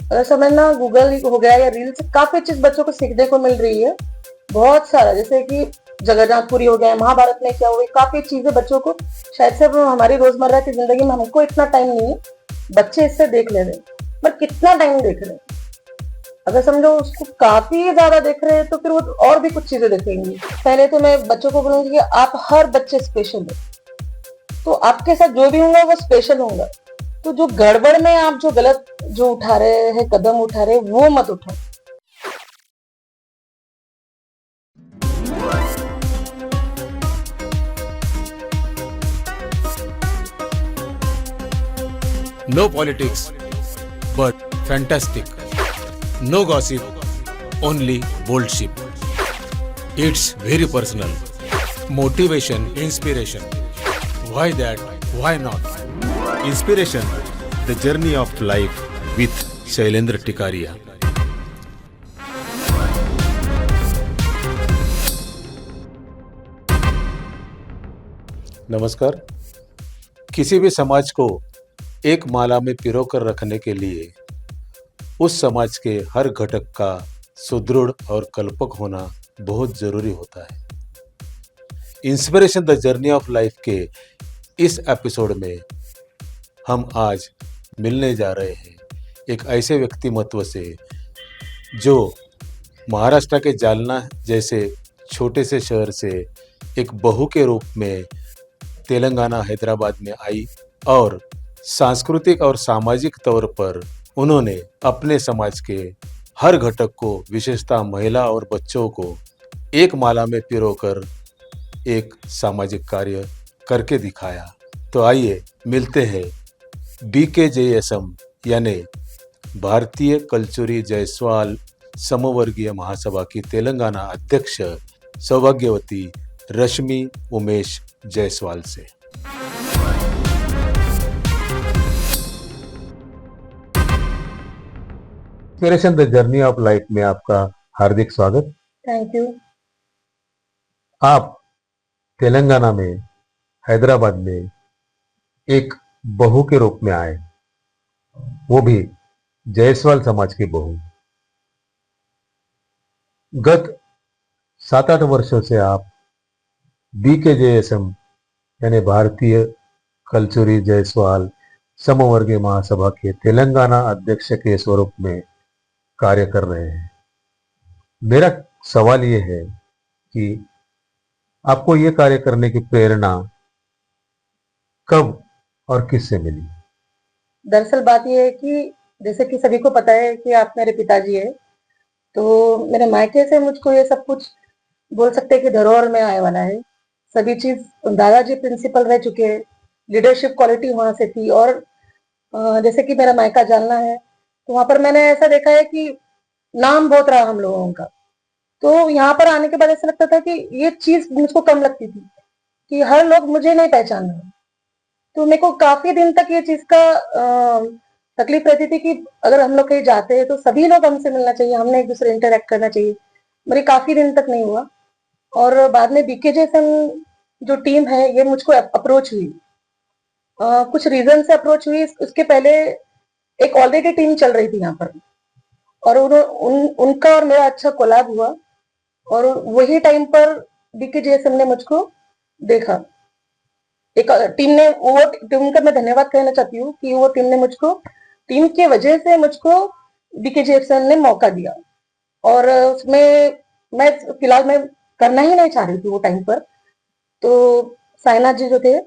अगर समझना गूगल हो गया या रील से काफी चीज बच्चों को सीखने को मिल रही है। बहुत सारा, जैसे कि जगन्नाथपुरी हो गया, महाभारत में क्या हुआ, काफी चीजें बच्चों को शायद से हमारी रोजमर्रा की जिंदगी में हमको इतना टाइम नहीं है, बच्चे इससे देख ले रहे हैं। बट कितना टाइम देख रहे हैं, अगर समझो उसको काफी ज्यादा देख रहे हैं तो फिर वो और भी कुछ चीजें देखेंगी। पहले तो मैं बच्चों को बोलूंगी कि आप हर बच्चे स्पेशल है, तो आपके साथ जो भी होगा वो स्पेशल होगा। तो जो गड़बड़ में आप जो गलत जो उठा रहे हैं, कदम उठा रहे हैं, वो मत उठाओ। No politics, but fantastic. No gossip, only bold ship. It's very personal. Motivation, inspiration. Why that? Why not? Inspiration, the journey of life with Shailendra Tikaria. नमस्कार। किसी भी समाज को एक माला में पिरोकर रखने के लिए उस समाज के हर घटक का सुदृढ़ और कल्पक होना बहुत जरूरी होता है। Inspiration the journey of life के इस एपिसोड में हम आज मिलने जा रहे हैं एक ऐसे व्यक्तिमत्व से जो महाराष्ट्र के जालना जैसे छोटे से शहर से एक बहू के रूप में तेलंगाना हैदराबाद में आई और सांस्कृतिक और सामाजिक तौर पर उन्होंने अपने समाज के हर घटक को, विशेषतः महिला और बच्चों को एक माला में पिरोकर एक सामाजिक कार्य करके दिखाया। तो आइए मिलते हैं BKJSM यानी भारतीय कल्चुरी जायसवाल समवर्गीय महासभा की तेलंगाना अध्यक्ष सौभाग्यवती रश्मि उमेश जायसवाल से। Inspiration the journey of life में आपका हार्दिक स्वागत। Thank you. आप तेलंगाना में, हैदराबाद में एक बहू के रूप में आए, वो भी जायसवाल समाज की बहू। गत 7-8 वर्षों से आप BKJSM यानी भारतीय कल्चुरी जायसवाल समवर्गीय महासभा के तेलंगाना अध्यक्ष के स्वरूप में कार्य कर रहे हैं। मेरा सवाल ये है कि आपको ये कार्य करने की प्रेरणा कब और किससे मिली? दरअसल बात यह है कि जैसे कि सभी को पता है कि आप मेरे पिताजी है, तो मेरे मायके से मुझको ये सब कुछ बोल सकते हैं कि धरोहर में आने वाला है। सभी चीज दादाजी प्रिंसिपल रह चुके हैं, लीडरशिप क्वालिटी वहां से थी। और जैसे कि मेरा मायका जालना है, तो वहां पर मैंने ऐसा देखा है कि नाम बहुत रहा हम लोगों का। तो यहाँ पर आने के बाद ऐसा लगता था कि ये चीज मुझको कम लगती थी कि हर लोग मुझे नहीं पहचान रहे। तो मेरे को काफी दिन तक ये चीज का तकलीफ रहती थी कि अगर हम लोग कहीं जाते हैं तो सभी लोग हमसे मिलना चाहिए, हमने एक दूसरे इंटरेक्ट करना चाहिए। मेरे काफी दिन तक नहीं हुआ और बाद में BKJSM जो टीम है ये मुझको अप्रोच हुई। कुछ रीजन से अप्रोच हुई। उसके पहले एक ऑलरेडी टीम चल रही थी यहाँ पर और उनका और मेरा अच्छा कोलैब हुआ और वही टाइम पर BKJSM ने मुझको देखा। एक टीम ने, वो टीम का मैं धन्यवाद कहना चाहती हूँ कि वो टीम ने मुझको, टीम की वजह से मुझको BKJSM ने मौका दिया। और उसमें मैं फिलहाल मैं करना ही नहीं चाह रही थी वो टाइम पर। तो साइनाथ जी जो थे,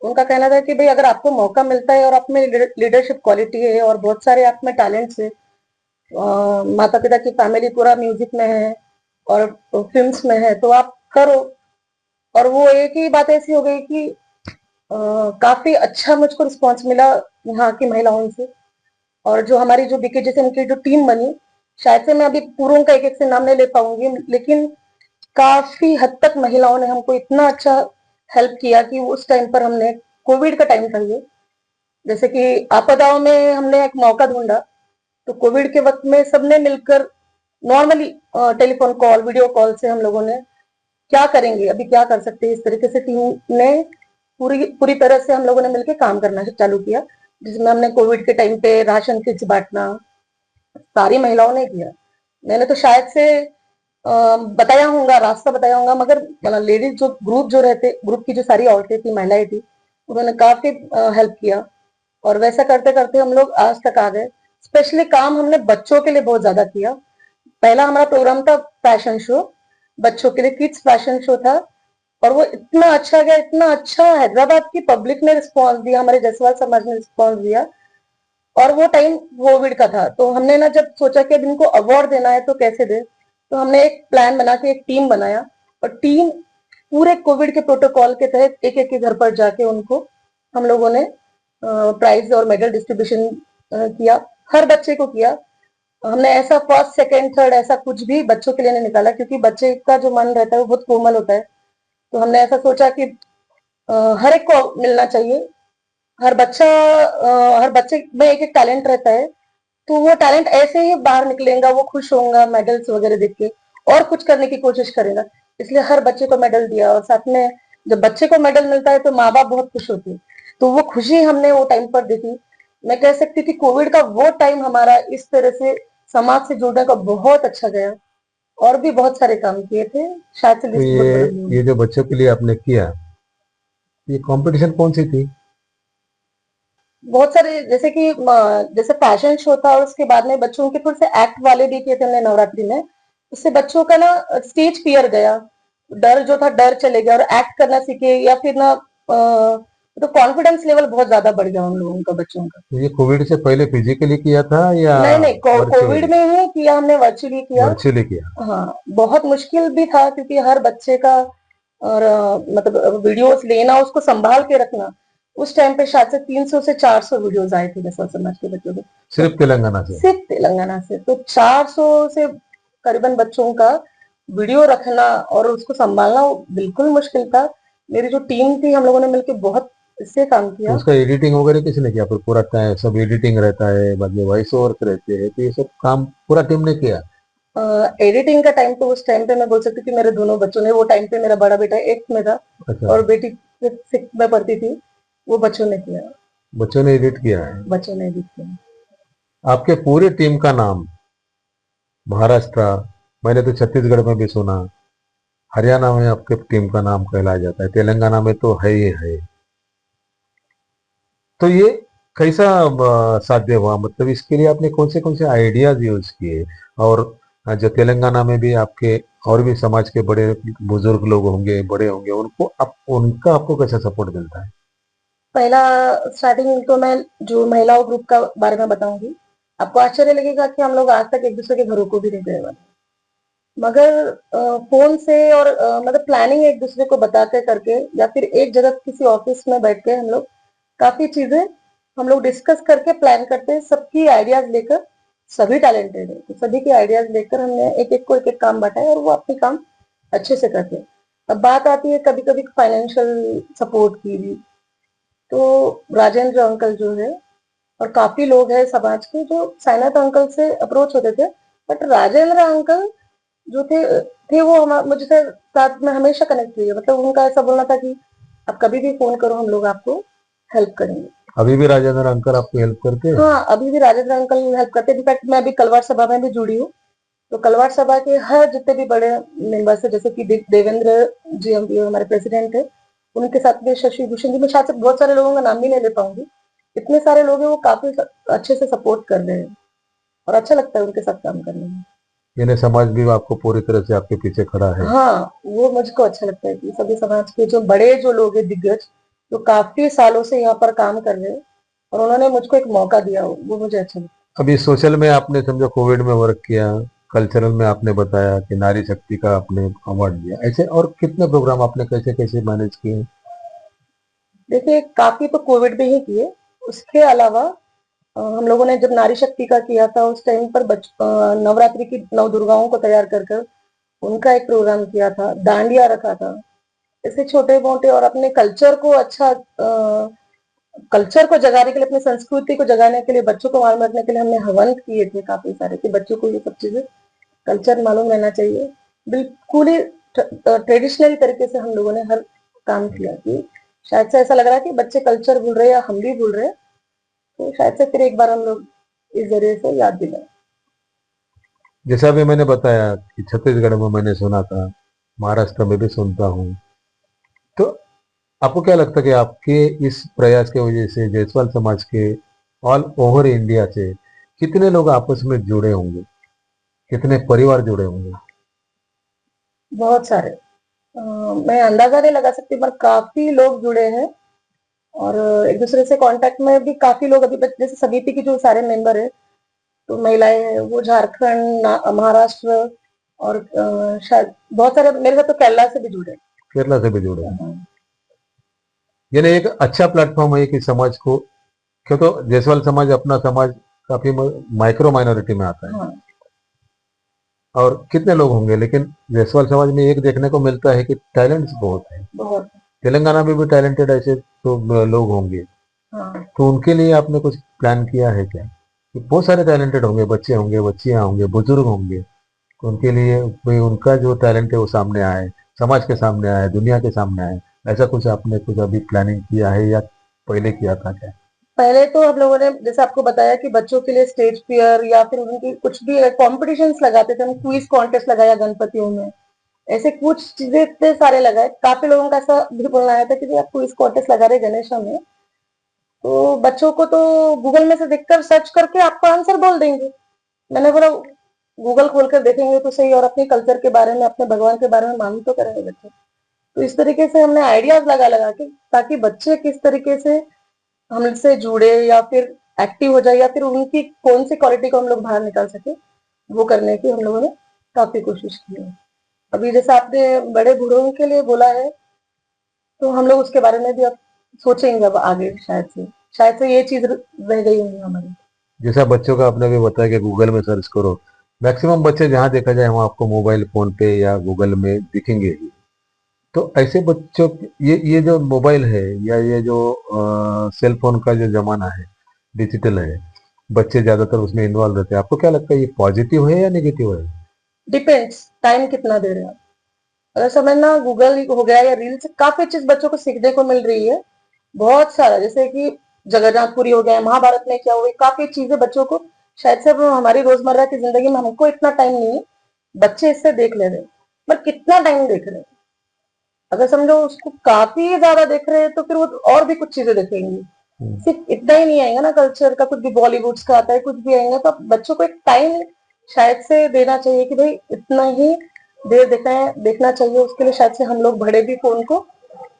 उनका कहना था कि भाई अगर आपको मौका मिलता है और आप में लीडरशिप क्वालिटी है और बहुत सारे आप में टैलेंट्स है, माता पिता की फैमिली पूरा म्यूजिक में है और फिल्म्स में है, तो आप करो। और वो एक ही बात ऐसी हो गई कि काफी अच्छा मुझको रिस्पॉन्स मिला यहाँ की महिलाओं से। और जो हमारी जो BKJSM की जो टीम बनी, शायद से मैं अभी पूरों का एक एक से नाम नहीं ले पाऊंगी, लेकिन काफी हद तक महिलाओं ने हमको इतना अच्छा हेल्प किया कि उस टाइम पर हमने, कोविड का टाइम था ये, जैसे कि आपदाओं में हमने एक मौका ढूंढा। तो कोविड के वक्त में सबने मिलकर normally telephone call, video call से हम लोगों ने क्या करेंगे, अभी क्या कर सकते हैं, इस तरीके से टीम ने पूरी पूरी तरह से हम लोगों ने मिलकर काम करना चालू किया, जिसमें हमने कोविड के टाइम पे राशन किट्स बांटना, सारी महिलाओं ने किया। मैंने तो शायद से बताया होगा, रास्ता बताया होगा, मगर लेडीज जो ग्रुप की जो सारी औरतें थी, महिलाएं थी, उन्होंने काफी हेल्प किया। और वैसा करते करते हम लोग आज तक आ गए। स्पेशली काम हमने बच्चों के लिए बहुत ज्यादा किया। पहला हमारा प्रोग्राम था फैशन शो, बच्चों के लिए किड्स फैशन शो था। और वो इतना अच्छा गया, इतना अच्छा, हैदराबाद की पब्लिक ने रिस्पॉन्स दिया, हमारे जसवाल समाज ने रिस्पॉन्स दिया। और वो टाइम कोविड का था, तो हमने ना जब सोचा कि अब इनको अवार्ड देना है तो कैसे दे, तो हमने एक प्लान बना के एक टीम बनाया। और टीम पूरे कोविड के प्रोटोकॉल के तहत एक एक के घर पर जाके उनको हम लोगों ने प्राइज और मेडल डिस्ट्रीब्यूशन किया। हर बच्चे को किया। हमने ऐसा फर्स्ट सेकंड थर्ड ऐसा कुछ भी बच्चों के लिए नहीं निकाला, क्योंकि बच्चे का जो मन रहता है वो बहुत कोमल होता है। तो हमने ऐसा सोचा कि हर एक को मिलना चाहिए। हर बच्चे में एक एक टैलेंट रहता है, तो वो टैलेंट ऐसे ही बाहर निकलेगा, वो खुश होगा मेडल्स वगैरह देख के, और कुछ करने की कोशिश करेगा। इसलिए हर बच्चे को मेडल दिया, और साथ में जब बच्चे को मेडल मिलता है तो माँ बाप बहुत खुश होते हैं। तो वो खुशी हमने वो टाइम पर देखी। मैं कह सकती थी कोविड का वो टाइम हमारा इस तरह से समाज से जुड़ने का बहुत अच्छा गया। और भी बहुत सारे काम किए थे, शायद से तो लिस्ट बहुत बड़ी होगी। ये जो बच्चों के लिए आपने किया, ये कंपटीशन कौन सी थी? बहुत सारे, जैसे कि जैसे फैशन शो था, और उसके बाद में बच्चों के थोड़े से एक्ट वाले भी किए थे हमने नवरात्रि में। उससे बच्चों का ना स्टेज फियर गया, डर जो था डर चले गया, और एक्ट करना सीखे, या फिर ना तो कॉन्फिडेंस लेवल बहुत ज्यादा बढ़ गया उन लोगों का, बच्चों का। तो ये कोविड से पहले फिजिकली किया था या नहीं नहीं, कोविड वर्चुअली? में ही किया हमने, वर्चुअली किया। वर्चुअली किया। हाँ, बहुत मुश्किल भी था, क्योंकि हर बच्चे का और मतलब वीडियोस लेना, उसको संभाल के रखना। उस टाइम पे शायद से 300 से 400 वीडियोस आए थे जैसा समाज के बच्चों के। तो सिर्फ तेलंगाना से? सिर्फ तेलंगाना से तो 400 से करीबन बच्चों का वीडियो रखना और उसको संभालना वो बिल्कुल मुश्किल था। मेरी जो टीम थी, हम लोगों ने मिलकर बहुत इससे काम तो किया। उसका एडिटिंग वगैरह किसने किया? फिर पूरा टाइम सब एडिटिंग रहता है, बाद में वॉइस ओवर रहते हैं, तो ये सब काम पूरा टीम ने किया? एडिटिंग का टाइम तो उस टाइम पे मैं बोल सकती थी मेरे दोनों बच्चों ने, वो टाइम पे मेरा बड़ा बेटा 8th में था अच्छा, और बेटी 6th में पढ़ती थी। वो बच्चों ने किया, बच्चों ने एडिट किया है। बच्चों ने एडिट किया। आपके पूरे टीम का नाम महाराष्ट्र, मैंने तो छत्तीसगढ़ में भी सुना, हरियाणा में आपके टीम का नाम कहलाया जाता है, तेलंगाना में तो है ही है। तो ये कैसा साध्य हुआ? मतलब इसके लिए आपने कौन से आइडियाज यूज किए? और जो तेलंगाना में भी आपके और भी समाज के बड़े बुजुर्ग लोग होंगे, बड़े होंगे, उनको उनका आपको कैसा सपोर्ट मिलता है? पहला स्टार्टिंग तो मैं जो महिलाओं ग्रुप का बारे में बताऊंगी। आपको आश्चर्य लगेगा कि हम लोग आज तक एक दूसरे के घरों को भी नहीं गए हुए हैं। मगर फोन से और मतलब प्लानिंग एक दूसरे को बताते करके, या फिर एक जगह किसी ऑफिस में बैठ के हम लोग काफी चीजें हम लोग डिस्कस करके प्लान करते हैं, सबकी आइडियाज लेकर। सभी टैलेंटेड है, तो सभी के आइडियाज लेकर हमने एक एक को एक एक काम बांटा है, और वो अपनी काम अच्छे से करते हैं। अब बात आती है कभी कभी फाइनेंशियल सपोर्ट की भी, तो राजेंद्र अंकल जो है, और काफी लोग हैं समाज के जो साइनाथ अंकल से अप्रोच होते थे। बट राजेंद्र अंकल जो थे वो मुझसे साथ में हमेशा कनेक्ट हुई है। मतलब उनका ऐसा बोलना था कि आप कभी भी फोन करो, हम लोग आपको हेल्प करेंगे। अभी भी राजेंद्र अंकल आपको हेल्प करते हैं? हाँ, अभी भी राजेंद्र अंकल हेल्प करते हैं। इनफैक्ट मैं अभी कलवार सभा में भी जुड़ी हूँ, तो कलवार सभा के हर जितने भी बड़े मेंबर्स है, जैसे कि देवेंद्र जी हमारे प्रेसिडेंट है, उनके साथ में शशि भूषण जी, मैं शायद से बहुत सारे लोगों का नाम भी नहीं ले पाऊंगी। इतने सारे लोग हैं, वो काफी अच्छे से सपोर्ट कर रहे हैं, और अच्छा लगता है उनके साथ काम करने में। यानी समाज भी आपको पूरी तरह से आपके पीछे खड़ा है? हाँ, वो मुझको अच्छा लगता है कि सभी समाज के जो बड़े जो लोग हैं, दिग्गज, जो काफी सालों से यहाँ पर काम कर रहे हैं, और उन्होंने मुझको एक मौका दिया, वो मुझे अच्छा लगता अभी सोशल में आपने समझो कोविड में वर्क किया, कल्चरल में आपने बताया कि नारी शक्ति का आपने अवार्ड दिया, ऐसे और कितने प्रोग्राम आपने कैसे कैसे मैनेज किए? है। देखिए, काफी तो कोविड में ही किए। उसके अलावा हम लोगों ने जब नारी शक्ति का किया था, उस टाइम पर नवरात्रि की 9 दुर्गाओं को तैयार कर कर उनका एक प्रोग्राम किया था, दांडिया रखा था। ऐसे छोटे मोटे, और अपने कल्चर को अच्छा कल्चर को जगाने के लिए, अपनी संस्कृति को जगाने के लिए, बच्चों को मालूम रखने के लिए हमने हवन किए थे काफी सारे, कि बच्चों को ये सब चीजें कल्चर मालूम रहना चाहिए। बिल्कुल ही ट्रेडिशनल तरीके से हम लोगों ने हर काम किया, कि शायद से ऐसा लग रहा है कि बच्चे कल्चर भूल रहे हैं या हम भी भूल रहे हैं। तो शायद से फिर एक बार हम लोग इस जरिए से याद दिलाए। जैसा भी मैंने बताया कि छत्तीसगढ़ में मैंने सुना था, महाराष्ट्र में भी सुनता हूँ। तो आपको क्या लगता है कि आपके इस प्रयास की वजह से जायसवाल समाज के ऑल ओवर इंडिया से कितने लोग आपस में जुड़े होंगे, कितने परिवार जुड़े होंगे? बहुत सारे। अ, मैं अंदाजा नहीं लगा सकती पर काफ़ी लोग जुड़े हैं और एक-दूसरे से कॉन्टैक्ट में भी काफ़ी लोग अभी तक जैसे समिति के जो सारे मेंबर हैं, तो महिलाएँ हैं, वो झारखंड, महाराष्ट्र और शायद बहुत सारे मेरे साथ तो केरला से भी जुड़े हैं। केरला से भी जुड़े हैं। हाँ, यानी एक अच्छा प्लेटफॉर्म है कि समाज को, क्यों तो जायसवाल समाज अपना समाज काफी माइक्रो माइनॉरिटी में आता है, हाँ, और कितने लोग होंगे, लेकिन जायसवाल समाज में एक देखने को मिलता है कि टैलेंट्स बहुत है। बहुत। तेलंगाना में भी टैलेंटेड ऐसे तो लोग होंगे, हाँ, तो उनके लिए आपने कुछ प्लान किया है क्या? कि बहुत सारे टैलेंटेड होंगे, बच्चे होंगे, बच्चियां होंगे, बुजुर्ग होंगे, तो उनके लिए कोई उनका जो टैलेंट है वो सामने आए, समाज के सामने आए, दुनिया के सामने आए, ऐसा कुछ आपने कुछ अभी प्लानिंग किया है या पहले किया था क्या? पहले तो हम लोगों ने जैसे आपको बताया कि बच्चों के लिए स्टेज फियर या फिर उनकी कुछ भी कॉम्पिटिशन्स लगाते थे, हम क्विज कॉन्टेस्ट लगाया गणपतियों में। ऐसे कुछ चीज़ें इतने सारे लगाए, काफ़ी लोगों का ऐसा भी बोलना आया था कि भई आप क्विज कॉन्टेस्ट लगा रहे हैं गणेशा में, तो बच्चों को तो गूगल में से देखकर सर्च करके आपको आंसर बोल देंगे। मैंने बोला गूगल खोलकर देखेंगे तो सही और अपने कल्चर के बारे में, अपने भगवान के बारे में मालूम तो करेंगे बच्चे। तो इस तरीके से हमने आइडियाज़ लगा-लगा के ताकि बच्चे किस तरीके से हमसे जुड़े या फिर एक्टिव हो जाए या फिर उनकी कौन-सी क्वालिटी को हम लोग बाहर निकाल सकें, वो करने की हम लोगों ने काफ़ी कोशिश की है। अभी जैसे आपने बड़े-बूढ़ों के लिए बोला है, तो हम लोग उसके बारे में भी अब सोचेंगे अब आगे शायद से। शायद से ये चीज़ रह गई होंगी हमारी। जैसा बच्चों का आपने भी बताया कि गूगल में सर्च करो, मैक्सिमम बच्चे जहाँ देखा जाए वहाँ आपको मोबाइल फोन पे या गूगल में दिखेंगे ही। तो ऐसे बच्चों ये जो मोबाइल है या ये जो सेल फोन का जो जमाना है, डिजिटल है, बच्चे ज्यादातर उसमें इन्वॉल्व रहते हैं, आपको क्या लगता है ये पॉजिटिव है या नेगेटिव है? डिपेंड्स टाइम कितना दे रहे हैं आप। अगर समझना गूगल हो गया या रील से काफ़ी चीज़ बच्चों को सीखने को मिल रही है। बहुत सारा जैसे कि जगन्नाथपुरी हो गया, महाभारत में क्या हुआ, काफ़ी चीज़ें बच्चों को शायद से अब हमारी रोज़मर्रा की ज़िंदगी में हमको इतना टाइम नहीं है, बच्चे इससे देख ले रहे हैं। पर कितना टाइम देख रहे हैं? अगर समझो उसको काफ़ी ज़्यादा देख रहे हैं तो फिर वो और भी कुछ चीज़ें देखेंगे। हम्म। सिर्फ़ इतना ही नहीं आएगा ना कल्चर का, कुछ भी बॉलीवुड्स का आता है, कुछ भी आएगा तो बच्चों को एक टाइम शायद से देना चाहिए कि भई इतना ही देर देखना चाहिए, उसके लिए शायद से हम लोग बड़े भी फ़ोन को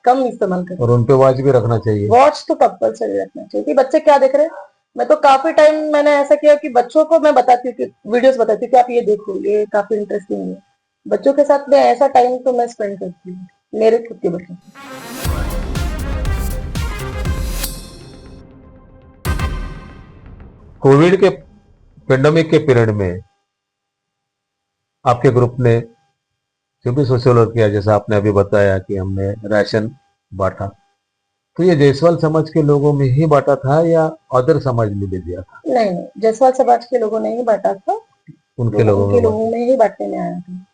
कम इस्तेमाल करें। और उन पे वॉच भी रखना चाहिए। वॉच तो कंपल्सरी रखना चाहिए कि बच्चे क्या देख रहे हैं। मैं तो काफ़ी टाइम मैंने ऐसा किया कि बच्चों को मैं बताती हूँ कि वीडियोज़ बताती हूँ कि आप ये देखो, ये काफ़ी इंटरेस्टिंग है। बच्चों के साथ में ऐसा टाइम तो मैं स्पेंड करती हूँ, मेरे खुद के बच्चों के साथ। कोविड के पेंडेमिक के पीरियड में आपके ग्रुप ने जो भी सोशल वर्क किया, जैसा आपने अभी बताया कि हमने राशन बांटा, तो ये जायसवाल समाज के लोगों में ही बांटा था या अदर समाज में भी दिया था? नहीं, नहीं, जायसवाल समाज के लोगों ने ही बाँटा था, उनके तो लोगों उनके में बांटा? लोगों में ही बाँटने में आया था।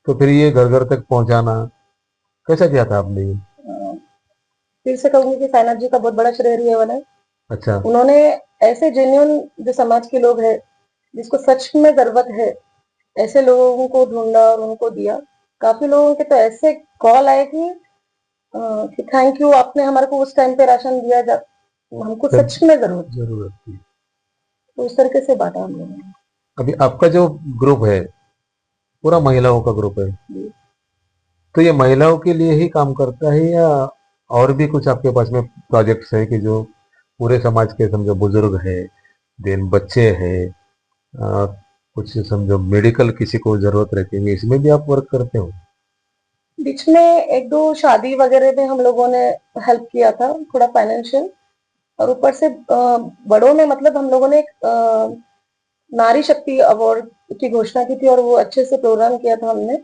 तो फिर ये घर घर तक पहुंचाना कैसा किया था आपने ये? अ, फिर से कहूँगी कि साइनाथ जी का बहुत बड़ा श्रेय है वाला है। अच्छा। उन्होंने ऐसे जेन्युइन जो समाज के लोग हैं, जिसको सच में ज़रूरत है, ऐसे लोगों को ढूँढा और उनको दिया। काफ़ी लोगों के तो ऐसे कॉल आए कि थैंक यू आपने हमारे को उस टाइम पे राशन दिया जब हमको जब सच में ज़रूरत थी। जरूरत थी। तो उस तरीके से बाँटा हम लोगों ने। अभी आपका जो ग्रुप है पूरा महिलाओं का ग्रुप है, जी। तो ये महिलाओं के लिए ही काम करता है या और भी कुछ आपके पास में प्रोजेक्ट्स है कि जो पूरे समाज के, समझो बुजुर्ग है, देन बच्चे हैं, अ, कुछ समझो मेडिकल किसी को जरूरत रहती है, इसमें भी आप वर्क करते हो? बीच में 1-2 शादी वगैरह में हम लोगों ने हेल्प किया था, थोड़ा फाइनेंशियल और ऊपर से बड़ों में मतलब हम लोगों ने एक नारी शक्ति अवार्ड की घोषणा की थी और वो अच्छे से प्रोग्राम किया था हमने,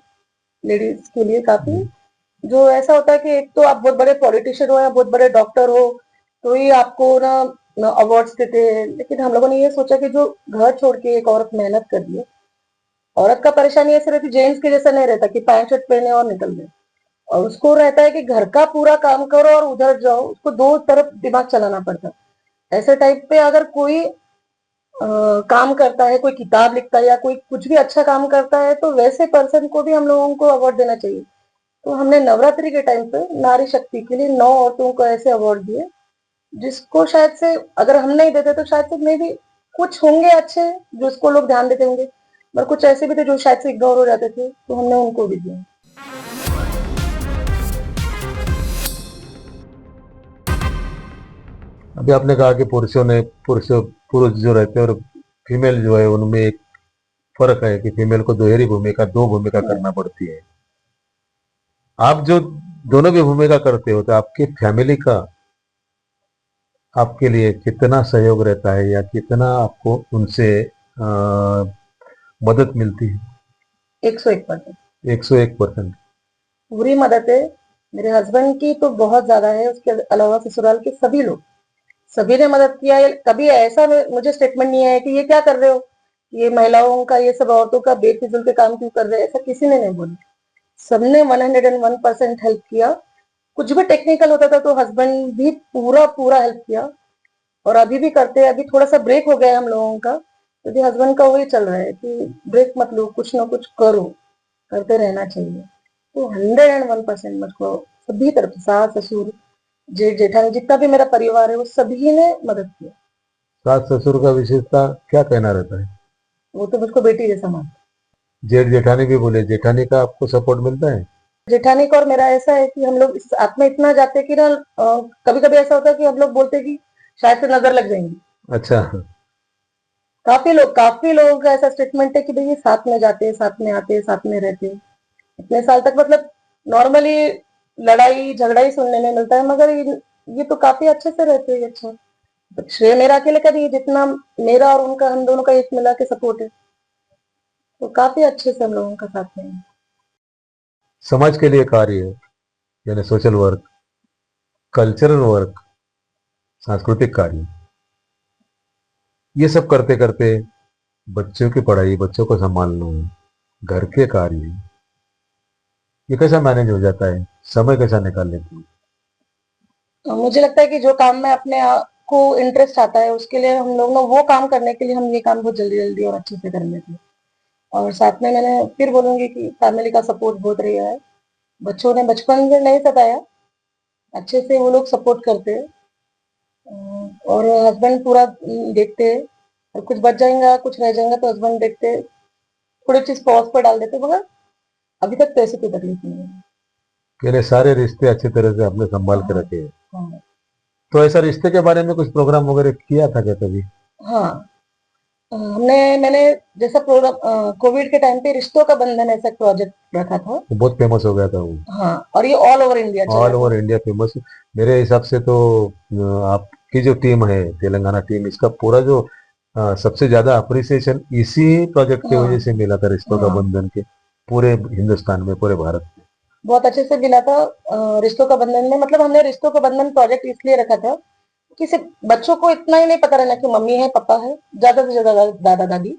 लेडीज़ के लिए काफ़ी। हम्म। जो ऐसा होता है कि एक तो आप बहुत बड़े पॉलिटिशियन हो या बहुत बड़े डॉक्टर हो, तो ही आपको ना अवार्ड्स देते हैं। लेकिन हम लोगों ने ये सोचा कि जो घर छोड़ के एक औरत मेहनत कर रही है, औरत का परेशानी ऐसे रहती है जेंट्स के जैसा नहीं रहता कि पैंट शर्ट पहने और निकल गए। और उसको रहता है कि घर का पूरा काम करो और उधर जाओ, उसको 2 तरफ दिमाग चलाना पड़ता है। ऐसे टाइप पे अगर कोई काम करता है, कोई किताब लिखता है या कोई कुछ भी अच्छा काम करता है, तो वैसे पर्सन को भी हम लोगों को अवार्ड देना चाहिए। तो हमने नवरात्रि के टाइम पे नारी शक्ति के लिए 9 औरतों को ऐसे अवार्ड दिए, जिसको शायद से अगर हम नहीं देते तो शायद से मे बी कुछ होंगे अच्छे जिसको लोग ध्यान देते होंगे, पर कुछ ऐसे भी थे जो शायद से इग्नोर हो जाते थे, तो हमने उनको भी दिया। अभी आपने कहा कि पुरुष जो रहते हैं और फीमेल जो है उनमें एक फर्क है कि फीमेल को दो भूमिका करना पड़ती है। आप जो दोनों की भूमिका करते हो तो आपकी फैमिली का आपके लिए कितना सहयोग रहता है या कितना आपको उनसे मदद मिलती है? 101%। 101%। पूरी मदद है। मेरे हस्बैंड की तो बहुत ज्यादा है, उसके अलावा ससुराल के सभी लोग, सभी ने मदद किया है। कभी ऐसा मुझे स्टेटमेंट नहीं आया कि ये क्या कर रहे हो, ये महिलाओं का, ये सब औरतों का बेफिजूल के काम क्यों कर रहे हैं, ऐसा किसी ने नहीं बोला। सबने 101% हेल्प किया। कुछ भी टेक्निकल होता था तो हस्बैंड भी पूरा पूरा हेल्प किया, और अभी भी करते हैं। अभी थोड़ा सा ब्रेक हो गया है हम लोगों का, क्योंकि हस्बैंड का वही चल रहा है कि ब्रेक मत लो, कुछ ना कुछ करो, करते रहना चाहिए। तो 101% मुझको सभी तरफ से, सास ससुर जेठ जेठानी जितना भी मेरा परिवार है वो सभी ने मदद किया। सास ससुर का विशेषता क्या कहना रहता है? वो तो मुझको बेटी जैसा मानते जेठ जेठानी भी बोले, जेठानी का आपको सपोर्ट मिलता है? हैं। जेठानी का और मेरा ऐसा है कि हम लोग इस साथ में इतना जाते हैं कि ना, कभी कभी ऐसा होता है कि हम लोग बोलते हैं कि शायद से नजर लग जाएंगी। अच्छा। काफी लोगों का ऐसा स्टेटमेंट है कि भाई ये साथ में जाते हैं, साथ में आते हैं, साथ में रहते हैं इतने साल तक। मतलब नॉर्मली लड़ाई झगड़ा ही सुनने में मिलता है, मगर ये तो काफी अच्छे से रहते हैं। अच्छा, तो श्रेय मेरा अकेले का नहीं है, जितना मेरा और उनका, हम दोनों का एक मिला के सपोर्ट है, तो काफी अच्छे से हम लोगों का साथ में है। समाज के लिए कार्य यानी सोशल वर्क, कल्चरल वर्क, सांस्कृतिक कार्य, ये सब करते करते बच्चों की पढ़ाई, बच्चों को संभालना, घर के कार्य, ये कैसा मैनेज हो जाता है? समय कैसा निकाल लेते हैं? मुझे लगता है कि जो काम में अपने आप को इंटरेस्ट आता है उसके लिए हम लोग ना, वो काम करने के लिए हम ये काम बहुत जल्दी जल्दी और अच्छे से कर लेते हैं। और साथ में मैंने फिर बोलूंगी कि फैमिली का सपोर्ट बहुत रहा है। बच्चों ने बचपन में नहीं सताया, अच्छे से वो लोग सपोर्ट करते हैं। और हस्बैंड पूरा देखते हैं, और कुछ बच जाएगा कुछ रह जाएगा तो हस्बैंड देखते हैं, थोड़ी चीज पॉज पर डाल देते हैं, मगर अभी तक तो ऐसी कोई तकलीफ नहीं है। यानी सारे रिश्ते अच्छी तरह से आपने संभाल के हाँ। रखे हैं। हाँ। तो ऐसा रिश्ते के बारे में कुछ प्रोग्राम वगैरह किया था क्या कभी? हाँ। मैंने जैसा प्रोग्राम कोविड के टाइम पे रिश्तों का बंधन ऐसा प्रोजेक्ट रखा था। वो बहुत फेमस हो गया था वो। हाँ, और ये ऑल ओवर इंडिया चला ऑल था। Over India famous. मेरे हिसाब से तो आपकी जो टीम है, तेलंगाना टीम, इसका पूरा जो सबसे ज्यादा अप्रिसिएशन इसी प्रोजेक्ट की वजह हाँ। से मिला था, रिश्तों का हाँ, बंधन के, पूरे हिंदुस्तान में, पूरे भारत में। बहुत अच्छे से मिला था। रिश्तों का बंधन में मतलब हमने रिश्तों का बंधन प्रोजेक्ट इसलिए रखा था कि सिर्फ बच्चों को इतना ही नहीं पता रहना कि मम्मी है, पापा है, ज्यादा से ज्यादा दादा दादी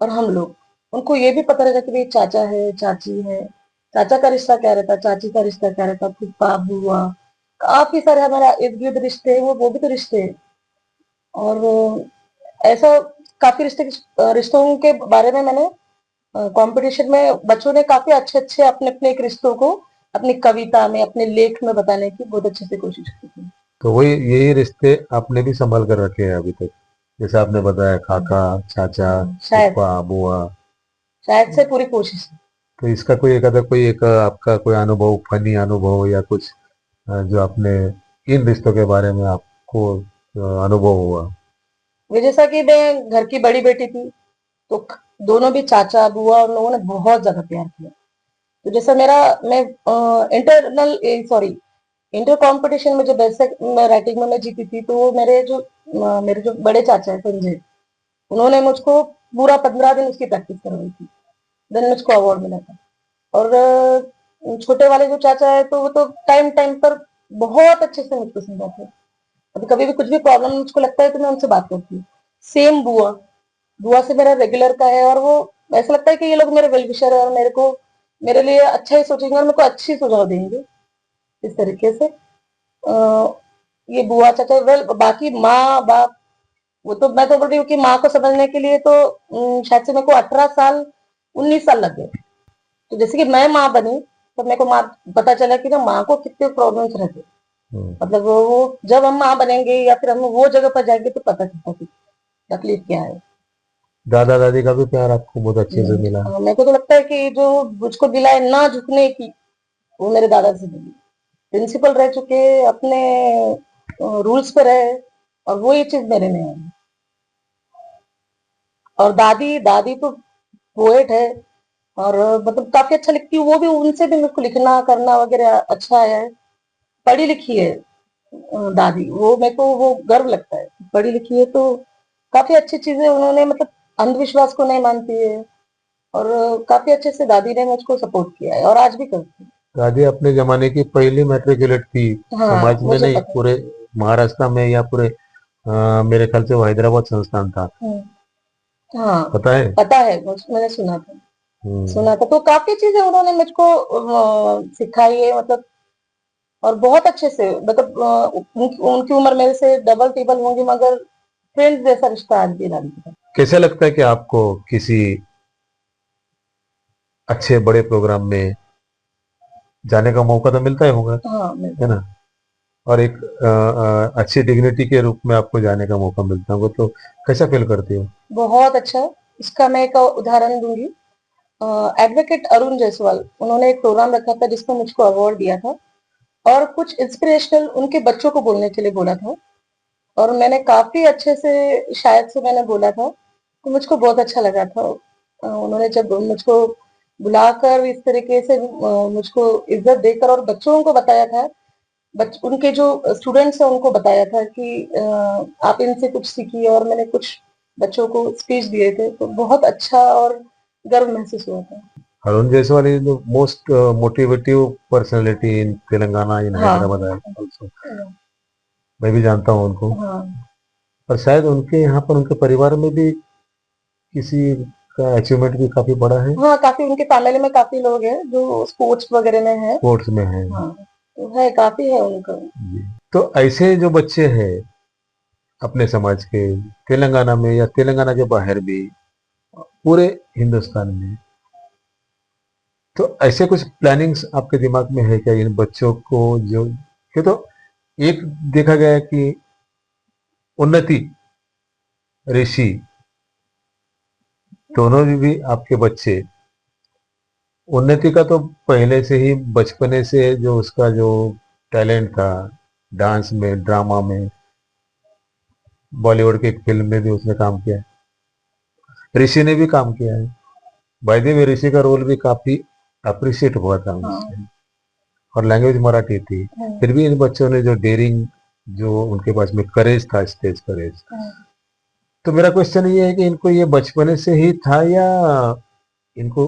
और हम लोग, उनको ये भी पता रहेगा कि भाई चाचा है, चाची है, चाचा का रिश्ता क्या रहता है, चाची का रिश्ता क्या रहता है, फूफा बुआ, काफी सारे हमारे इर्द गिर्द रिश्ते हैं, वो भी तो रिश्ते हैं। और ऐसा काफी रिश्तों के बारे में मैंने कंपटीशन में, बच्चों ने काफी अच्छे अच्छे अपने अपने एक रिश्तों को अपनी कविता में, अपने लेख में बताने की बहुत अच्छे से कोशिश की थी। तो वही यही रिश्ते आपने भी संभाल कर रखे हैं अभी तक, जैसे आपने बताया, काका, चाचा, शायद फूफा, बुआ। शायद से पूरी कोशिश है। तो इसका कोई एक आधा, कोई एक आपका कोई अनुभव, फनी अनुभव या कुछ जो आपने इन रिश्तों के बारे में आपको अनुभव हुआ? वे जैसा कि मैं घर की बड़ी बेटी थी, तो दोनों भी चाचा बुआ उन लोगों ने बहुत ज्यादा प्यार किया। तो जैसा मेरा, मैं इंटरनल सॉरी इंटर कंपटीशन में जो बेस्ट राइटिंग में मैं जीती थी, तो वो मेरे जो बड़े चाचा है संजय, उन्होंने मुझको पूरा 15 दिन उसकी प्रैक्टिस करवाई थी, देन मुझको अवार्ड मिला था। और छोटे वाले जो चाचा है तो वो तो टाइम टाइम पर बहुत अच्छे से मुझको समझाते हैं। अभी कभी भी कुछ भी प्रॉब्लम मुझको लगता है तो मैं उनसे बात करती हूँ। सेम बुआ, बुआ से मेरा रेगुलर का है, और वो ऐसा लगता है कि ये लोग मेरे वेल विशर है और मेरे लिए अच्छा ही सोचेंगे और मेरे को अच्छी सुझाव देंगे, इस तरीके से। ये बुआ चाचा वेल, बाकी माँ बाप वो तो मैं तो बोल रही हूँ कि माँ को समझने के लिए तो शायद से मेरे को 18 साल 19 साल लग गए। तो जैसे कि मैं माँ बनी तो मेरे को माँ पता चला कि ना माँ को कितने प्रॉब्लम्स रहते। मतलब वो जब हम माँ बनेंगे या फिर हम वो जगह पर जाएंगे तो पता चलता कि तकलीफ क्या है। दादा दादी का भी प्यार आपको बहुत अच्छे से मिला। मेरे को तो लगता है कि जो मुझको दिलाए ना झुकने की, वो मेरे दादा से मिली। प्रिंसिपल रह चुके, अपने रूल्स पे रहे, और वो ये चीज मेरे में है। और दादी दादी तो पोएट है, और मतलब काफी अच्छा लिखती है वो भी, उनसे भी मेरे को लिखना करना वगैरह अच्छा है। पढ़ी लिखी है दादी, वो मेरे को वो गर्व लगता है, पढ़ी लिखी है तो काफी अच्छी चीजें उन्होंने, मतलब अंधविश्वास को नहीं मानती है। और काफी अच्छे से दादी ने मुझको सपोर्ट किया है और आज भी करती है। दादी अपने जमाने की पहली मैट्रिकुलेट थी, हाँ, समाज में मुझे नहीं, पता है। पूरे महाराष्ट्र में या पूरे मेरे ख्याल से वो हैदराबाद संस्थान था, हाँ, पता है। पता है, मैंने सुना था। हम्म। सुना था तो काफी चीजें उन्होंने मुझको सिखाई है, मतलब और बहुत अच्छे से, मतलब उनकी उम्र मेरे से डबल टिबल होंगी, मगर फ्रेंड्स जैसा रिश्ता आज भी है दादी के साथ। कैसा लगता है कि आपको किसी अच्छे बड़े प्रोग्राम में जाने का मौका तो मिलता ही होगा, हाँ, है मिलता है। ना? और एक अच्छी डिग्निटी के रूप में आपको जाने का मौका मिलता होगा, तो कैसा फील करती हो? बहुत अच्छा। इसका मैं एक उदाहरण दूंगी। एडवोकेट अरुण जायसवाल, उन्होंने एक प्रोग्राम रखा था जिसमें मुझको अवार्ड दिया था, और कुछ इंस्पिरेशनल उनके बच्चों को बोलने के लिए बोला था। और मैंने काफी अच्छे से, शायद से मैंने बोला था, तो मुझको बहुत अच्छा लगा था। उन्होंने जब मुझको बुलाकर इस तरीके से मुझको इज्जत देकर और बच्चों को बताया था, उनके जो स्टूडेंट्स हैं उनको बताया था कि आप इनसे कुछ सीखिए, और मैंने कुछ बच्चों को स्पीच दिए थे, तो बहुत अच्छा और गर्व महसूस हुआ था। Arun Jaiswal is the most motivative personality in Telangana, in हाँ, हैदराबाद ऑल्सो। मैं भी जानता हूँ उनको। हाँ, और शायद उनके यहाँ पर उनके परिवार में भी किसी का अचीवमेंट भी काफी बड़ा है, हाँ, काफी उनके फैमिली में काफी लोग हैं जो स्पोर्ट्स वगैरह में है। स्पोर्ट्स में है। हाँ, तो है, काफी है उनका। जी। तो ऐसे जो बच्चे हैं अपने समाज के, तेलंगाना में या तेलंगाना के बाहर भी, पूरे हिंदुस्तान में, तो ऐसे कुछ प्लानिंग्स आपके दिमाग में है क्या इन बच्चों को? जो ये तो एक देखा गया है कि उन्नति, ऋषि, दोनों भी आपके बच्चे, उन्नति का तो पहले से ही बचपने से जो उसका जो टैलेंट था, डांस में, ड्रामा में, बॉलीवुड की एक फिल्म में भी उसने काम किया है। ऋषि ने भी काम किया है, बाय द वे ऋषि का रोल भी काफी अप्रिशिएट हुआ था हाँ, उनसे। और लैंग्वेज मराठी थी, हाँ, फिर भी इन बच्चों ने जो डेयरिंग, जो उनके पास में करेज था, स्टेज करेज। हाँ। तो मेरा क्वेश्चन ये है कि इनको ये बचपने से ही था, या इनको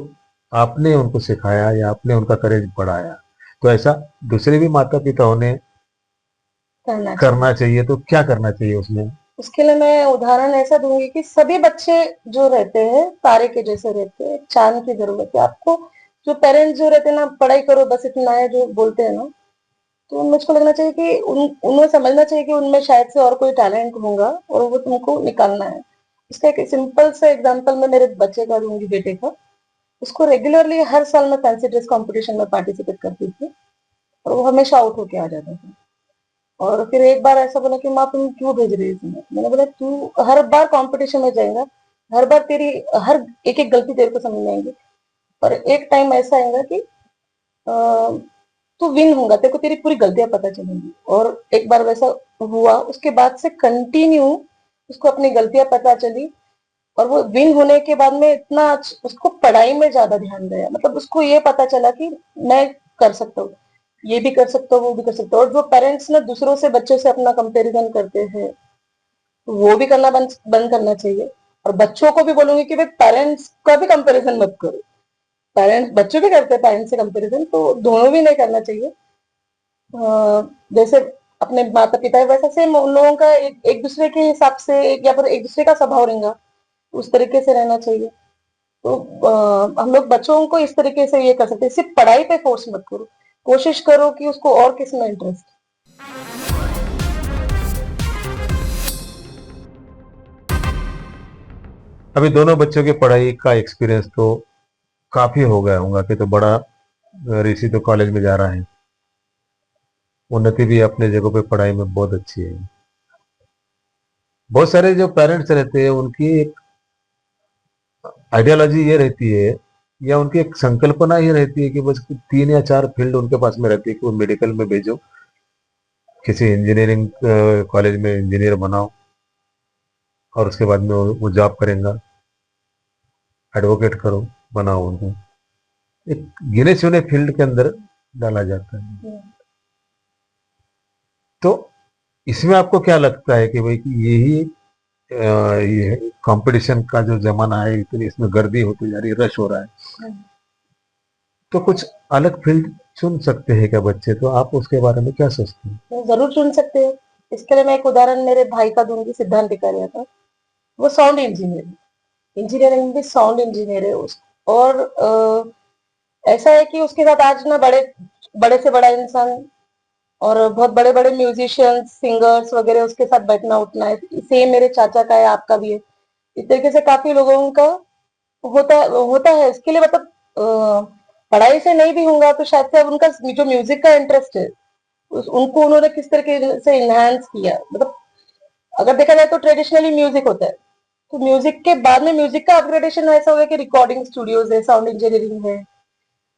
आपने उनको सिखाया, या आपने उनका करेज बढ़ाया? तो ऐसा दूसरे भी माता पिताओं ने करना चाहिए। करना चाहिए, तो क्या करना चाहिए उसमें? उसके लिए मैं उदाहरण ऐसा दूंगी कि सभी बच्चे जो रहते हैं तारे के जैसे रहते हैं, चांद की जरूरत है आपको। जो पेरेंट्स जो रहते हैं ना, पढ़ाई करो बस इतना है जो बोलते हैं ना, तो मुझको लगना चाहिए कि उन्हें समझना चाहिए कि उनमें शायद से और कोई टैलेंट होगा, और वो तुमको निकालना है। इसका एक सिंपल सा एग्जांपल मैं मेरे बच्चे का दूंगी, बेटे का। उसको रेगुलरली हर साल मैं फैंसी ड्रेस कंपटीशन में पार्टिसिपेट करती थी, और वो हमेशा आउट होके आ जाता था। और फिर एक बार ऐसा बोला कि माँ तुम क्यों भेज रही है तुम्हें? मैंने बोला तू हर बार कंपटीशन में जाएगा, हर बार तेरी हर एक एक गलती तेरे को समझ में आएंगी, और एक टाइम ऐसा आएगा कि तू विन होगा, तेरे को तेरी पूरी गलतियां पता चलेंगी। और एक बार वैसा हुआ, उसके बाद से कंटिन्यू उसको अपनी गलतियां पता चली, और वो विन होने के बाद में इतना उसको पढ़ाई में ज्यादा ध्यान गया, मतलब उसको ये पता चला कि मैं कर सकता हूँ, ये भी कर सकता हूँ, वो भी कर सकता हूँ। और जो पेरेंट्स ना दूसरों से बच्चों से अपना कंपैरिजन करते हैं, तो वो भी करना बंद करना चाहिए। और बच्चों को भी बोलूंगी कि भाई पेरेंट्स का भी कंपैरिजन मत करो। पेरेंट्स, बच्चे भी करते हैं पेरेंट्स से कंपैरिजन, तो दोनों भी नहीं करना चाहिए। जैसे अपने माता पिता है वैसा सेम उन लोगों का एक दूसरे के हिसाब से, या फिर एक दूसरे का स्वभाव रहेगा, उस तरीके से रहना चाहिए। तो हम लोग बच्चों को इस तरीके से ये कर सकते हैं, सिर्फ पढ़ाई पे फोर्स मत करो, कोशिश करो कि उसको और किस में इंटरेस्ट। अभी दोनों बच्चों की पढ़ाई का एक्सपीरियंस तो काफी हो गया होगा कि तो बड़ा ऋषि तो कॉलेज में जा रहा है, उन्नति भी अपने जगह पे पढ़ाई में बहुत अच्छी है। बहुत सारे जो पेरेंट्स रहते हैं उनकी एक आइडियोलॉजी ये रहती है या उनकी एक संकल्पना ये रहती है कि बस 3 या 4 फील्ड उनके पास में रहती है कि वो मेडिकल में भेजो, किसी इंजीनियरिंग कॉलेज में इंजीनियर बनाओ और उसके बाद में वो जॉब करेंगे, एडवोकेट करो, बनाओ उनको। एक गिने चुने फील्ड के अंदर डाला जाता है। तो इसमें आपको क्या लगता है कि भाई कि यही ये कंपटीशन का जो जमाना है, इतनी इसमें गर्दी होती जा रही है, रश हो रहा है, तो कुछ अलग फील्ड चुन सकते हैं क्या बच्चे? तो आप उसके बारे में क्या सोचते हैं? तो जरूर चुन सकते हैं। इसके लिए मैं एक उदाहरण मेरे भाई का दूंगी, सिद्धांत टिकारिया का। वो साउंड इंजीनियर, इंजीनियरिंग में साउंड इंजीनियर है और ऐसा है कि उसके साथ आज ना बड़े बड़े से बड़ा इंसान और बहुत बड़े बड़े म्यूजिशियंस, सिंगर्स वगैरह उसके साथ बैठना उठना है। सेम मेरे चाचा का है, आपका भी है। इस तरीके से काफी लोगों का होता होता है। इसके लिए मतलब पढ़ाई से नहीं भी होगा तो शायद से अब उनका जो म्यूजिक का इंटरेस्ट है उनको उन्होंने किस तरीके से इनहांस किया। मतलब अगर देखा जाए तो ट्रेडिशनली म्यूजिक होता है, तो म्यूजिक के बाद में म्यूजिक का अपग्रेडेशन ऐसा हो गया कि रिकॉर्डिंग स्टूडियोज है, साउंड इंजीनियरिंग है,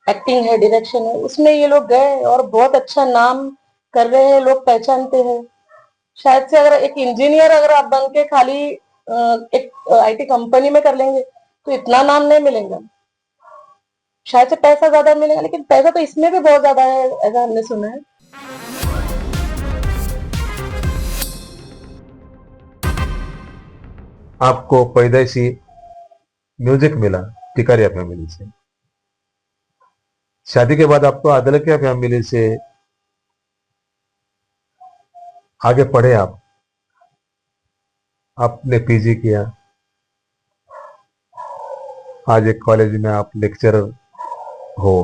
एक्टिंग है, डायरेक्शन है, उसमें ये लोग गए और बहुत अच्छा नाम कर रहे हैं, लोग पहचानते हैं। शायद से अगर एक इंजीनियर अगर आप बन के खाली एक आईटी कंपनी में कर लेंगे तो इतना नाम नहीं मिलेगा। शायद से पैसा ज्यादा मिलेगा, लेकिन पैसा तो इसमें भी बहुत ज्यादा है, ऐसा हमने सुना है। आपको पैदाइशी म्यूजिक मिला टिकारिया फैमिली से, शादी के बाद आपको अदलकिया फैमिली से आगे पढ़े आप, आपने पीजी किया, आज एक कॉलेज में आप लेक्चरर हो,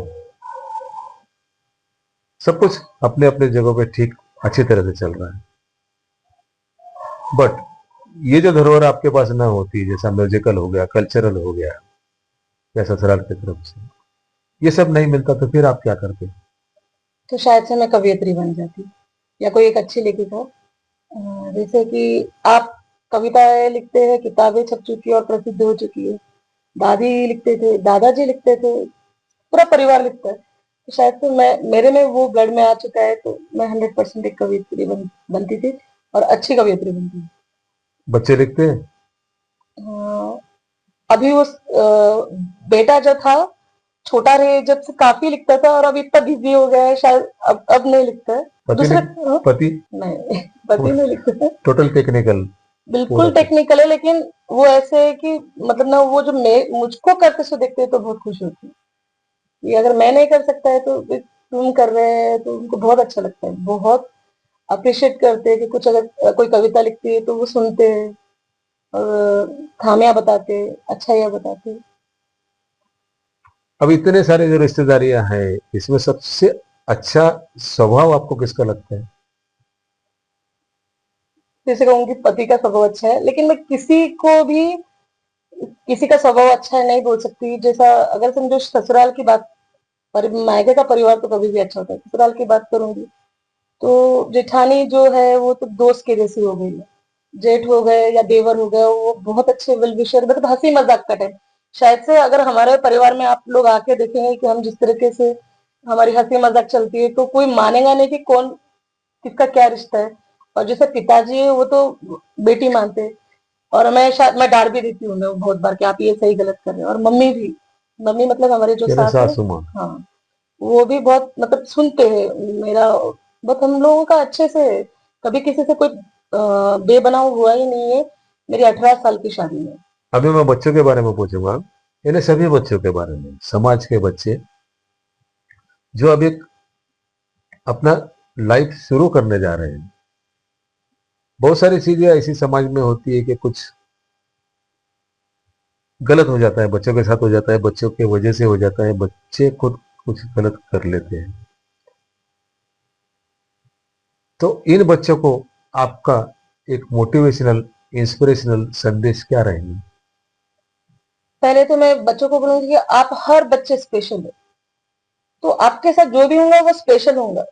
सब कुछ अपने अपने जगहों पे ठीक अच्छी तरह से चल रहा है। बट ये जो धरोहर आपके पास ना होती, जैसा म्यूजिकल हो गया, कल्चरल हो गया, या ससुराल की तरफ से ये सब नहीं मिलता, तो फिर आप क्या करते? तो शायद से मैं कवियत्री बन जाती या कोई एक अच्छी लेखिका। जैसे कि आप कविताएं लिखते हैं, किताबें छप चुकी है और प्रसिद्ध हो चुकी है। दादी लिखते थे, दादाजी लिखते थे, पूरा परिवार लिखता है। तो शायद से मैं मेरे में वो गढ़ में आ चुका है, तो मैं 100% एक कवियत्री बनती थी और अच्छी कवियत्री बनती थी। बच्चे लिखते हैं? अ, अभी उस बेटा जो था छोटा रहे जब से काफी लिखता था और अब इतना बिजी हो गया है, शायद अब नहीं लिखता है। पति दूसरे पति नहीं, पति नहीं लिखते थे। टोटल टेक्निकल बिल्कुल पूरा? टेक्निकल है, लेकिन वो ऐसे है कि मतलब ना वो जो मुझको करते से देखते हैं तो बहुत खुश होती है। ये अगर मैं नहीं कर सकता है तो तुम कर रहे हैं तो उनको बहुत अच्छा लगता है, बहुत अप्रिशिएट करते हैं कि कुछ अगर कोई कविता लिखती है तो वो सुनते हैं और खामियां बताते हैं, अच्छाइयां बताते हैं। अब इतने सारे जो रिश्तेदारियां हैं, इसमें सबसे अच्छा स्वभाव आपको किसका लगता है? जैसे कहूंगी पति का स्वभाव अच्छा है, लेकिन मैं किसी का स्वभाव अच्छा है नहीं बोल सकती। जैसा अगर समझो ससुराल की बात, मायके का परिवार तो कभी भी अच्छा होता है। ससुराल की बात करूंगी तो जेठानी जो है वो तो दोस्त के जैसी हो गई है। जेठ हो गए या देवर हो गए, वो बहुत अच्छे वेल विशर, मतलब हंसी मजाक का टाइम। शायद से अगर हमारे परिवार में आप लोग आके देखेंगे कि हम जिस तरीके से हमारी हंसी मजाक चलती है तो कोई मानेगा नहीं कि कौन किसका क्या रिश्ता है। और जैसे पिताजी है वो तो बेटी मानते हैं और मैं डांट भी देती हूँ उन्हें बहुत बार कि आप ये सही गलत कर रहे हैं। और मम्मी भी, मम्मी मतलब हमारे जो तेरे सास है, सासू माँ? हाँ, वो भी बहुत मतलब सुनते हैं मेरा। बहुत हम लोगों का अच्छे से है। कभी किसी से कोई बेबनाव हुआ ही नहीं है मेरी 18 साल की शादी में। अभी मैं बच्चों के बारे में पूछूंगा, इन्हें सभी बच्चों के बारे में, समाज के बच्चे जो अभी अपना लाइफ शुरू करने जा रहे हैं। बहुत सारी चीजें ऐसी समाज में होती है कि कुछ गलत हो जाता है, बच्चों के साथ हो जाता है, बच्चों के वजह से हो जाता है, बच्चे खुद कुछ गलत कर लेते हैं। तो इन बच्चों को आपका एक मोटिवेशनल, इंस्पिरेशनल संदेश क्या रहेगा? पहले तो मैं बच्चों को बोलूंगी कि आप हर बच्चे स्पेशल है, तो आपके साथ जो भी होगा वो स्पेशल होगा।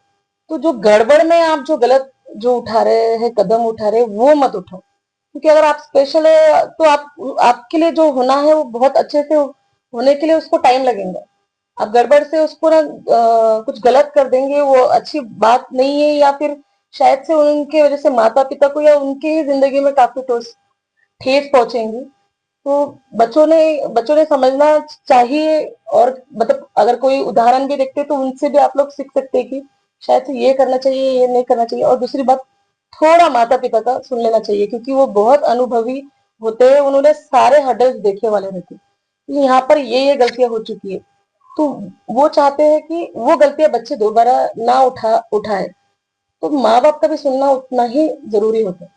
तो जो गड़बड़ में आप जो गलत जो उठा रहे हैं, कदम उठा रहे हैं, वो मत उठाओ, क्योंकि अगर आप स्पेशल है तो आप आपके लिए जो होना है वो बहुत अच्छे से होने के लिए उसको टाइम लगेगा। आप गड़बड़ से उसको ना कुछ गलत कर देंगे, वो अच्छी बात नहीं है, या फिर शायद से उनके वजह से माता पिता को या उनकी ही जिंदगी में काफी ठेस पहुंचेंगी। तो बच्चों ने समझना चाहिए। और मतलब अगर कोई उदाहरण भी देखते तो उनसे भी आप लोग सीख सकते हैं कि शायद से ये करना चाहिए, ये नहीं करना चाहिए। और दूसरी बात, थोड़ा माता पिता का सुन लेना चाहिए, क्योंकि वो बहुत अनुभवी होते हैं, उन्होंने सारे हर्डल्स देखे वाले रहते हैं। तो यहाँ पर ये गलतियां हो चुकी है, तो वो चाहते हैं कि वो गलतियां बच्चे दोबारा ना उठाए। तो माँ बाप का भी सुनना उतना ही जरूरी होता है।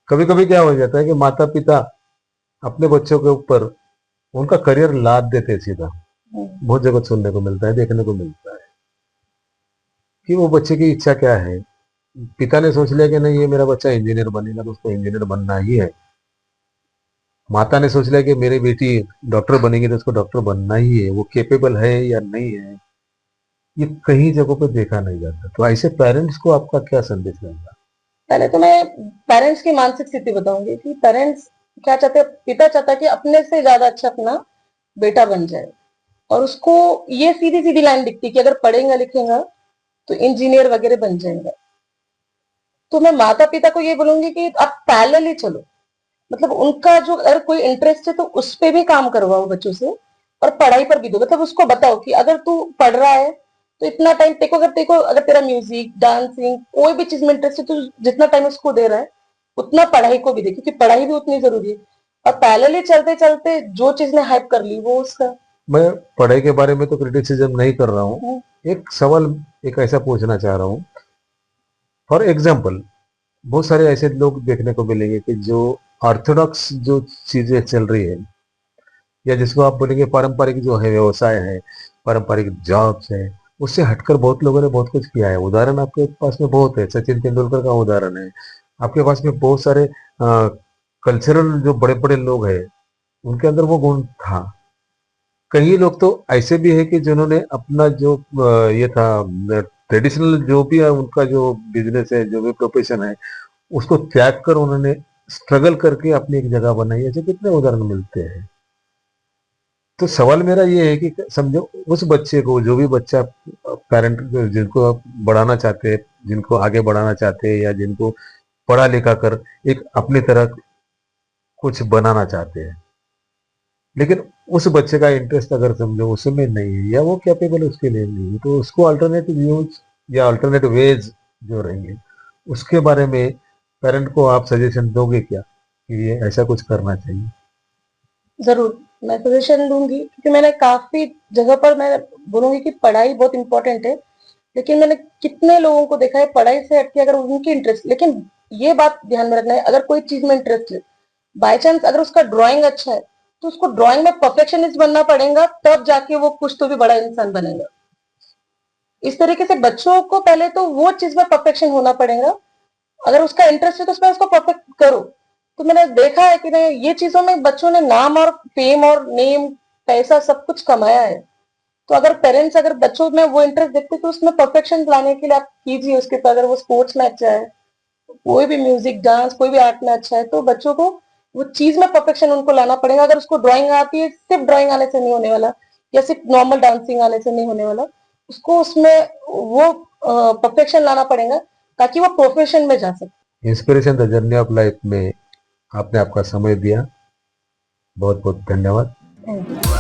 कभी कभी क्या हो जाता है कि माता पिता अपने बच्चों के ऊपर उनका करियर लाद देते हैं सीधा। हम्म, बहुत जगह सुनने को मिलता है, देखने को मिलता है कि वो बच्चे की इच्छा क्या है। पिता ने सोच लिया कि नहीं, ये मेरा बच्चा इंजीनियर बनेगा तो उसको इंजीनियर बनना ही है। माता ने सोच लिया कि मेरी बेटी डॉक्टर बनेगी तो उसको डॉक्टर बनना ही है। वो केपेबल है या नहीं है, ये कहीं जगहों पे देखा नहीं जाता। तो ऐसे पेरेंट्स को आपका क्या संदेश रहेगा? पहले तो मैं पेरेंट्स की मानसिक स्थिति बताऊंगी कि पेरेंट्स क्या चाहते हैं। पिता चाहता है कि अपने से ज्यादा अच्छा अपना बेटा बन जाए, और उसको ये सीधी सीधी लाइन दिखती है कि अगर पढ़ेगा लिखेगा तो इंजीनियर वगैरह बन जाएगा। तो मैं माता पिता को ये बोलूंगी कि आप पैरेलल ही चलो, मतलब उनका जो अगर कोई इंटरेस्ट है तो उस पे भी काम करवाओ बच्चों से, और पढ़ाई पर भी दो। मतलब उसको बताओ कि अगर तू पढ़ रहा है तो इतना टाइम तेको, अगर तेरा म्यूजिक, डांसिंग, कोई भी चीज में इंटरेस्ट है तो जितना टाइम उसको दे रहा है उतना पढ़ाई को भी दे, क्योंकि पढ़ाई भी उतनी जरूरी है। और पैरेलली चलते चलते जो चीज ने हाइप कर ली वो उसका। मैं पढ़ाई के बारे में तो क्रिटिसिज्म नहीं कर रहा हूँ। हम्म, एक सवाल एक ऐसा पूछना चाह रहा हूँ। फॉर एग्जाम्पल, बहुत सारे ऐसे लोग देखने को मिलेंगे कि जो ऑर्थोडॉक्स जो चीजें चल रही है, या जिसको आप बोलेंगे पारंपरिक जो है व्यवसाय है, पारंपरिक जॉब्स है, उससे हटकर बहुत लोगों ने बहुत कुछ किया है। उदाहरण आपके पास में बहुत है, सचिन तेंदुलकर का उदाहरण है। आपके पास में बहुत सारे कल्चरल जो बड़े बड़े लोग हैं, उनके अंदर वो गुण था। कई लोग तो ऐसे भी है कि जिन्होंने अपना जो ये था ट्रेडिशनल जो भी है, उनका जो बिजनेस है, जो भी प्रोफेशन है, उसको त्याग कर उन्होंने स्ट्रगल करके अपनी एक जगह बनाई। ऐसे कितने उदाहरण मिलते हैं। तो सवाल मेरा ये है कि समझो उस बच्चे को, जो भी बच्चा पेरेंट जिनको आप बढ़ाना चाहते हैं, जिनको आगे बढ़ाना चाहते हैं, या जिनको पढ़ा लिखा कर एक अपनी तरह कुछ बनाना चाहते हैं, लेकिन उस बच्चे का इंटरेस्ट अगर समझो उसमें नहीं है, या वो कैपेबल उसके लिए नहीं है, तो उसको अल्टरनेटिव यूज या अल्टरनेटिव वेज जो रहेंगे, उसके बारे में पेरेंट को आप सजेशन दोगे क्या कि ये ऐसा कुछ करना चाहिए? जरूर मैं सजेशन दूंगी, क्योंकि मैंने काफी जगह पर मैं बोलूंगी कि पढ़ाई बहुत इंपॉर्टेंट है। लेकिन मैंने कितने लोगों को देखा है पढ़ाई से हटके अगर उनकी इंटरेस्ट, लेकिन ये बात ध्यान में रखना है, अगर कोई चीज में इंटरेस्ट है, बाय चांस अगर उसका ड्राइंग अच्छा है तो उसको ड्राइंग में परफेक्शनिस्ट बनना पड़ेगा, तब जाके वो कुछ तो भी बड़ा इंसान बनेगा। इस तरीके से बच्चों को पहले तो वो चीज में परफेक्शन होना पड़ेगा। अगर उसका इंटरेस्ट है तो उसमें उसको परफेक्ट करो। तो मैंने देखा है कि नहीं, ये चीजों में बच्चों ने नाम और फेम और नेम, पैसा सब कुछ कमाया है। तो अगर पेरेंट्स अगर बच्चों में वो इंटरेस्ट देखते तो उसमें परफेक्शन लाने के लिए आप कीजिए उसके ऊपर। अगर वो स्पोर्ट्स में अच्छा है, कोई भी म्यूजिक, डांस, कोई भी आर्ट में अच्छा है, तो बच्चों को वो चीज में परफेक्शन उनको लाना पड़ेगा। अगर उसको ड्राइंग आती है, सिर्फ ड्राइंग आने से नहीं होने वाला, या सिर्फ नॉर्मल डांसिंग आने से नहीं होने वाला, उसको उसमें वो परफेक्शन लाना पड़ेगा ताकि वो प्रोफेशन में जा सके। Inspiration the journey of life में आपने आपका समय दिया, बहुत बहुत धन्यवाद। Thank you.